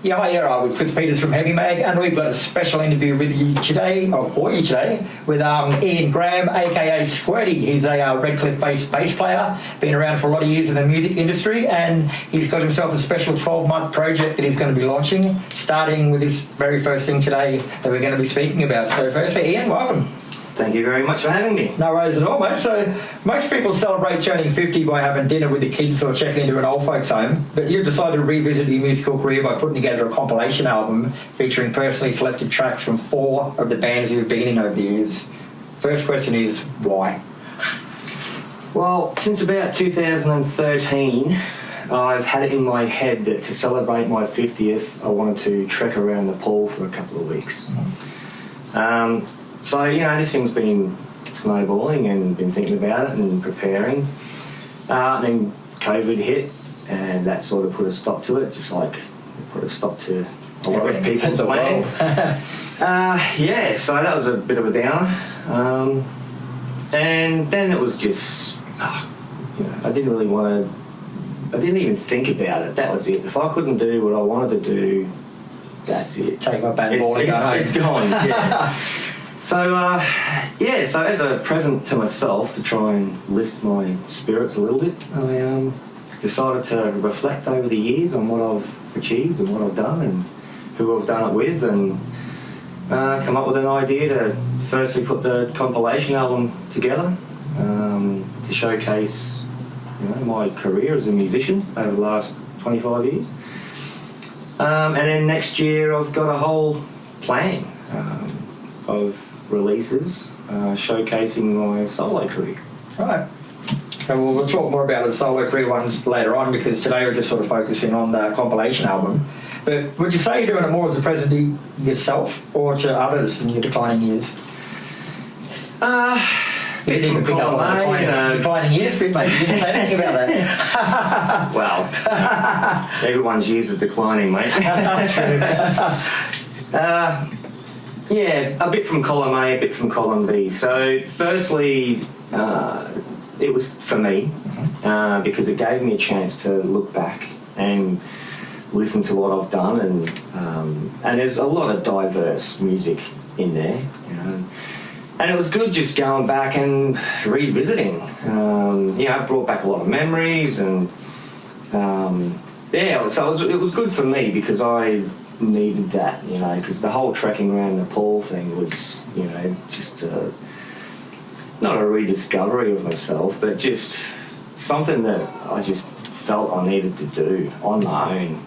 Yeah, hi, we're Chris Peters from Heavy Mag, and we've got a special interview with you today, with Ian Graham, aka Squirty. He's a Redcliffe-based bass player, been around for a lot of years in the music industry, and he's got himself a special 12-month project that he's going to be launching, starting with this very first thing today that we're going to be speaking about. So firstly, Ian, welcome. Thank you very much for having me. No worries at all, mate. So most people celebrate turning 50 by having dinner with the kids or checking into an old folks' home, but you've decided to revisit your musical career by putting together a compilation album featuring personally selected tracks from 4 of the bands you've been in over the years. First question is, why? Well, since about 2013, I've had it in my head that to celebrate my 50th, I wanted to trek around Nepal for a couple of weeks. So, this thing's been snowballing and been thinking about it and preparing. Then COVID hit and that sort of put a stop to it, just like it put a stop to a lot of people's plans. So that was a bit of a downer. And then it was just, I didn't even think about it. That was it. If I couldn't do what I wanted to do, that's it. Take my bad ball and go home. It's gone, yeah. So as a present to myself to try and lift my spirits a little bit, I decided to reflect over the years on what I've achieved and what I've done and who I've done it with, and come up with an idea to firstly put the compilation album together to showcase my career as a musician over the last 25 years. And then next year I've got a whole plan of releases showcasing my solo career. Right. And we'll talk more about the solo career ones later on, because today we're just sort of focusing on the compilation album. But would you say you're doing it more as a present to yourself or to others in your declining years? You didn't even pick up on declining years, bit, mate. You didn't say anything about that. Well, everyone's years are declining, mate. True. Yeah, a bit from column A, a bit from column B. So, firstly, it was for me because it gave me a chance to look back and listen to what I've done, and there's a lot of diverse music in there, and it was good just going back and revisiting. It brought back a lot of memories, and so it was good for me because I needed that, because the whole trekking around Nepal thing was, just not a rediscovery of myself, but just something that I just felt I needed to do on my own.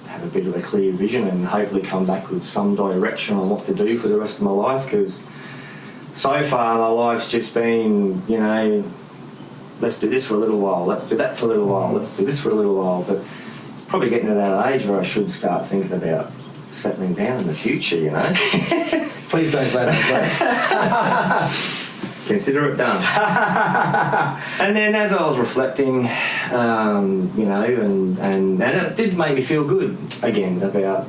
Have a bit of a clear vision and hopefully come back with some direction on what to do for the rest of my life, because so far my life's just been, let's do this for a little while, let's do that for a little while, let's do this for a little while, but probably getting to that age where I should start thinking about settling down in the future, Please don't say that, please. Consider it done. And then as I was reflecting, and it did make me feel good again about,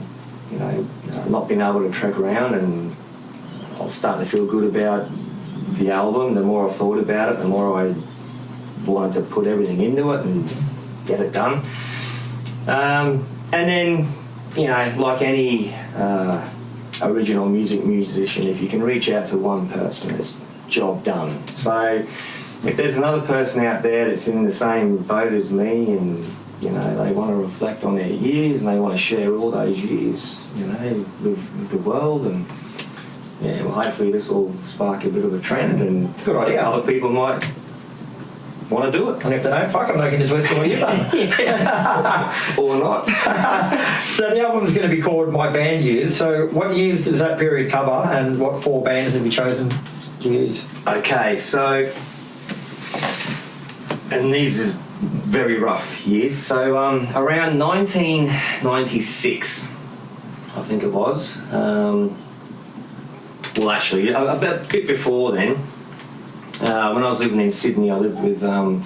not being able to trek around, and I was starting to feel good about the album. The more I thought about it, the more I wanted to put everything into it and get it done. And then, like any original music musician, if you can reach out to one person, it's job done. So if there's another person out there that's in the same boat as me, and they want to reflect on their years and they want to share all those years, with the world, and hopefully this will spark a bit of a trend, and good idea. Other people might want to do it. And if they don't, fuck them, they can just listen to what you've done. Or not. So the album's going to be called My Band Years. So what years does that period cover, and what 4 bands have you chosen to use? Okay, so, and these is very rough years. So around 1996, I think it was. Well, actually, a bit before then. When I was living in Sydney, I lived with a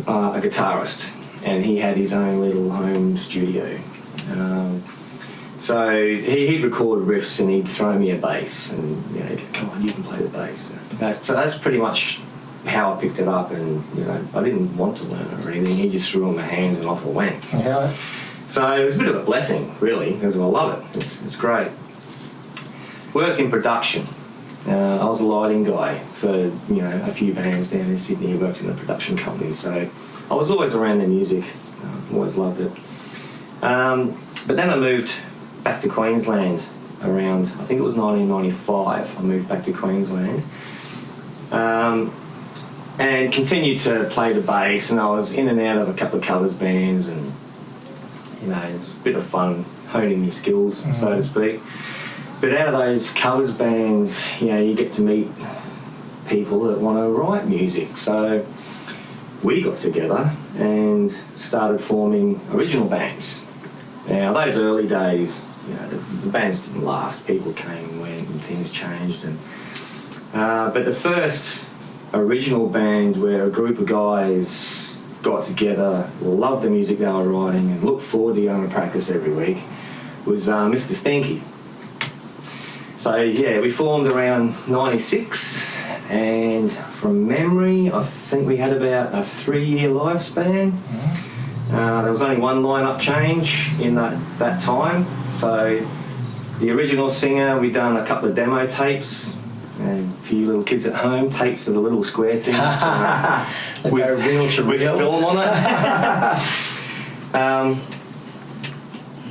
guitarist, and he had his own little home studio. So he'd record riffs, and he'd throw me a bass, and come on, you can play the bass. So that's pretty much how I picked it up, and I didn't want to learn it or anything. He just threw it in my hands, and off I went. Yeah. So it was a bit of a blessing, really, because I love it. It's great. Worked in production. I was a lighting guy for a few bands down in Sydney. I worked in a production company, so I was always around the music. Always loved it. But then I moved back to Queensland around, I think it was 1995. I moved back to Queensland and continued to play the bass, and I was in and out of a couple of covers bands, and it was a bit of fun honing your skills, so to speak. But out of those covers bands, you get to meet people that want to write music. So we got together and started forming original bands. Now, those early days, the bands didn't last. People came and went and things changed. But the first original band where a group of guys got together, loved the music they were writing and looked forward to going to practice every week was Mr Steenki. So we formed around 96, and from memory I think we had about a 3-year lifespan. There was only one lineup change in that time. So the original singer, we'd done a couple of demo tapes, and for you little kids at home, tapes of the little square things with film on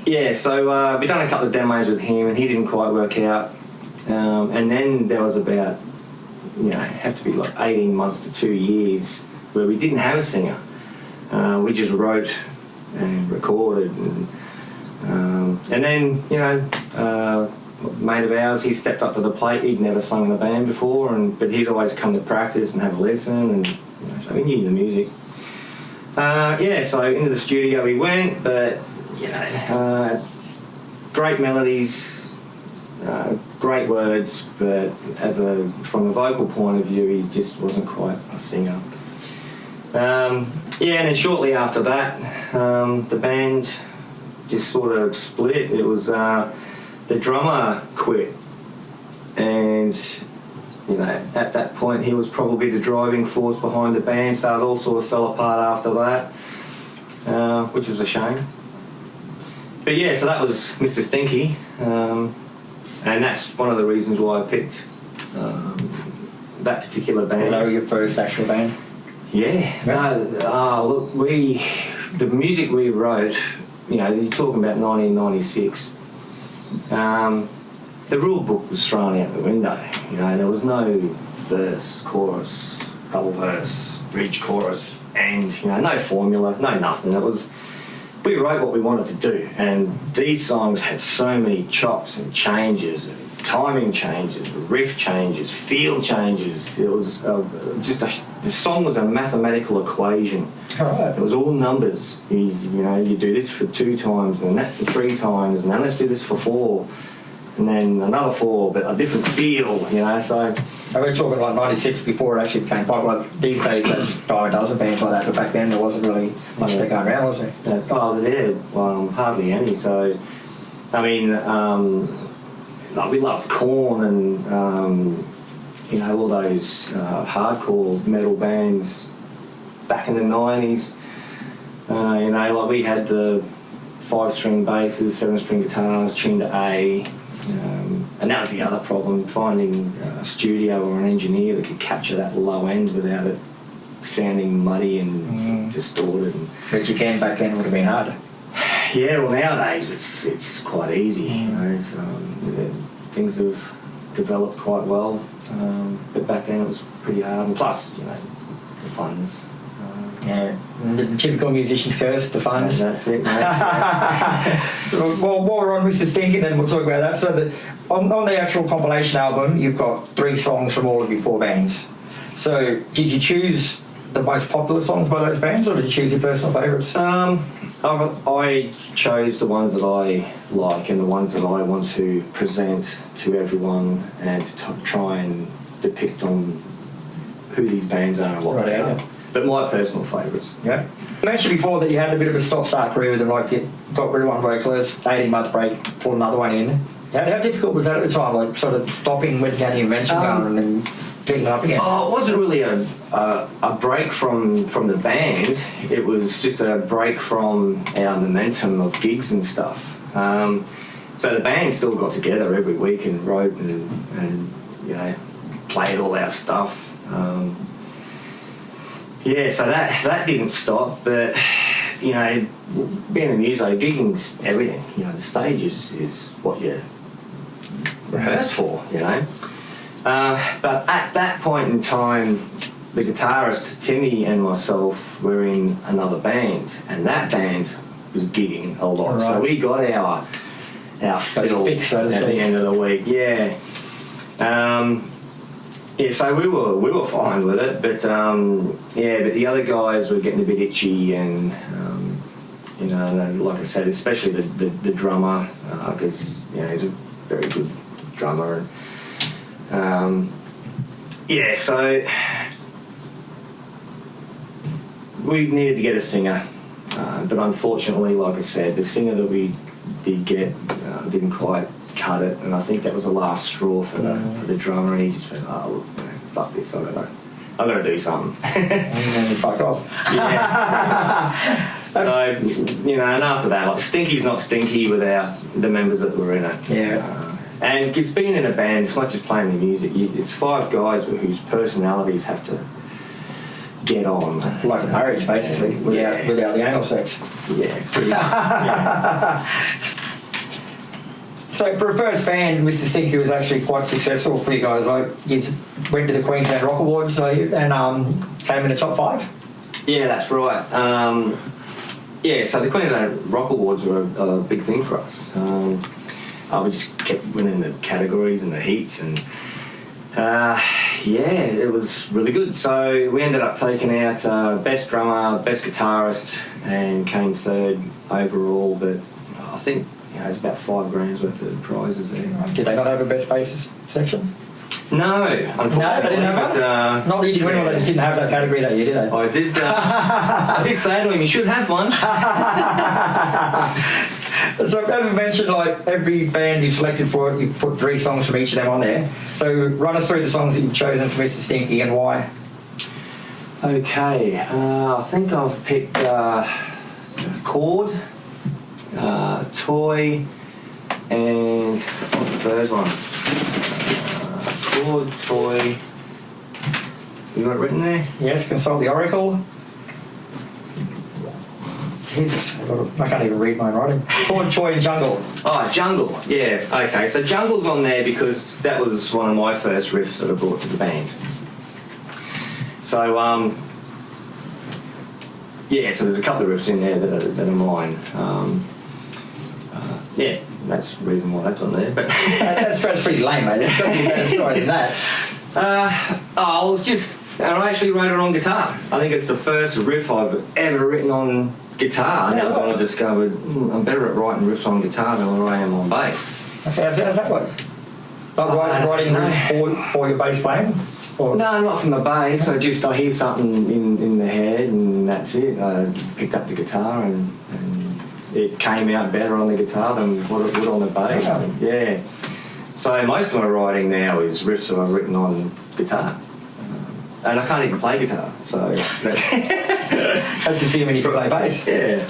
it. So we'd done a couple of demos with him, and he didn't quite work out. And then there was about, have to be like 18 months to 2 years where we didn't have a singer. We just wrote and recorded, and then a mate of ours, he stepped up to the plate. He'd never sung in a band before, but he'd always come to practice and have a listen, and so we knew the music. So into the studio we went, but great melodies, great words, but from a vocal point of view, he just wasn't quite a singer. And then shortly after that, the band just sort of split. It was the drummer quit, and at that point he was probably the driving force behind the band, so it all sort of fell apart after that, which was a shame. But so that was Mr Steenki, and that's one of the reasons why I picked that particular band. Was that your first actual band? Look, the music we wrote, you're talking about 1996. The rule book was thrown out the window. There was no verse, chorus, double verse, bridge, chorus, and no formula, no nothing. We wrote what we wanted to do, and these songs had so many chops and changes, timing changes, riff changes, feel changes. It was the song was a mathematical equation. Right. It was all numbers. You do this for 2 times, and then that for 3 times, and then let's do this for 4, and then another 4, but a different feel. So. And we're talking like 96 before it actually became popular. Like these days, there's a dozen bands like that, but back then there wasn't really much that going around, was there? Hardly any. So, we loved Korn and all those hardcore metal bands back in the 90s. We had the 5-string basses, 7-string guitars tuned to A. And that was the other problem, finding a studio or an engineer that could capture that low end without it sounding muddy and distorted. But you can back then would have been harder. Nowadays it's quite easy. Things have developed quite well, but back then it was pretty hard. And plus, the funds. The typical musician's curse, the funds. That's it, mate. Well, while we're on Mr Steenki, then we'll talk about that. So on the actual compilation album, you've got 3 songs from all of your 4 bands. So did you choose the most popular songs by those bands, or did you choose your personal favourites? I chose the ones that I like and the ones that I want to present to everyone and to try and depict on who these bands are and what they are. But my personal favourites. Yeah. You mentioned before that you had a bit of a stop-start career with them, like you got rid of one workless, 18-month break, pulled another one in. How difficult was that at the time, like sort of stopping when you had your invention going and then getting up again? Oh, it wasn't really a break from the band. It was just a break from our momentum of gigs and stuff. So the band still got together every week and wrote and you know, played all our stuff. So that didn't stop, but you know, being a muso, gigging's everything. You know, the stage is what you rehearse for, you know. But at that point in time, the guitarist Timmy and myself were in another band, and that band was gigging a lot. Right. So we got our fill at the end of the week. Yeah. So we were fine with it, but but the other guys were getting a bit itchy, and you know, like I said, especially the drummer, because you know, he's a very good drummer. So we needed to get a singer, but unfortunately, like I said, the singer that we did get didn't quite cut it, and I think that was the last straw for the drummer, and he just went, "Oh, look, you know, fuck this, I'm gonna do something." And then he fucked off. Yeah. So, you know, and after that, like, Stinky's not Stinky without the members that were in it. Yeah. And just being in a band, it's not just playing the music. It's five guys whose personalities have to get on. Like a marriage, basically, without the anal sex. Yeah, pretty much. Yeah. So for a first band, Mr Steenki was actually quite successful for you guys. Like, you went to the Queensland Rock Awards and came in the top 5? Yeah, that's right. So the Queensland Rock Awards were a big thing for us. We just kept winning the categories and the heats, and it was really good. So we ended up taking out best drummer, best guitarist, and came third overall. But I think, you know, it's about $5,000 worth of prizes there. Did they not have a best bassist section? No, unfortunately. No, they didn't have that? Not that you didn't win, or they just didn't have that category that year, did they? I did. I did say to him, you should have one. So as we mentioned, like, every band you selected for it, you put 3 songs from each of them on there. So run us through the songs that you've chosen for Mr Steenki and why. Okay, I think I've picked Chord, Toy, and what's the third one? Chord, Toy. You got it written there? Yes, Consult the Oracle. Jesus, I can't even read my writing. Chord, Toy, and Jungle. Oh, Jungle. Yeah, okay. So Jungle's on there because that was one of my first riffs that I brought to the band. So, so there's a couple of riffs in there that are mine. That's the reason why that's on there. But that's pretty lame, mate. There's got to be a better story than that. I actually wrote it on guitar. I think it's the first riff I've ever written on guitar, and that was when I discovered I'm better at writing riffs on guitar than I am on bass. Okay, how's that work? Like writing riffs for your bass playing? Or? No, not from the bass. I hear something in the head, and that's it. I picked up the guitar, and it came out better on the guitar than what it would on the bass. Yeah. So most of my writing now is riffs that I've written on guitar. And I can't even play guitar, so that's just you when you play bass. Yeah.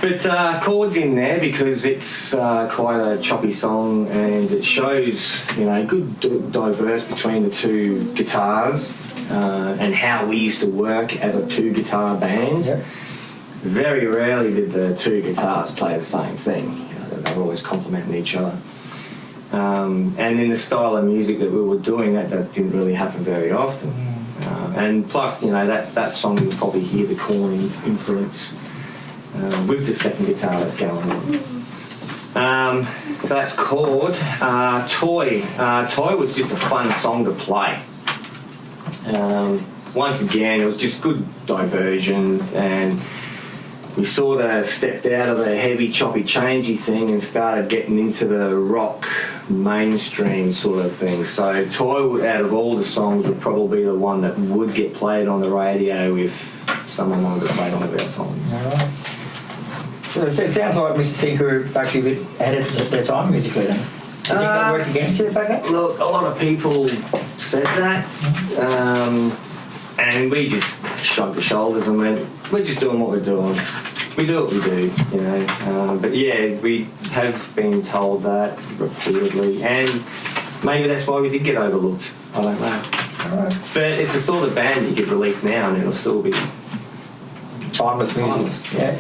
But Chords in there because it's quite a choppy song, and it shows, you know, good diverse between the two guitars and how we used to work as a 2-guitar band. Yep. Very rarely did the 2 guitars play the same thing. You know, they were always complementing each other. And in the style of music that we were doing, that didn't really happen very often. And plus, you know, that song you'll probably hear the Korn influence with the second guitar that's going on. So that's Chord. Toy. Toy was just a fun song to play. Once again, it was just good diversion, and we sort of stepped out of the heavy, choppy, changey thing and started getting into the rock mainstream sort of thing. So Toy, out of all the songs, would probably be the one that would get played on the radio if someone wanted to play one of our songs. All right. So it sounds like Mr Steenki were actually a bit ahead of their time musically then. Do you think that worked against you back then? Look, a lot of people said that, and we just shrugged the shoulders and went, we're just doing what we're doing. We do what we do, you know. But yeah, we have been told that repeatedly, and maybe that's why we did get overlooked. I don't know. Alright. But it's the sort of band that you could release now and it'll still be Timeless music. timeless. Yeah.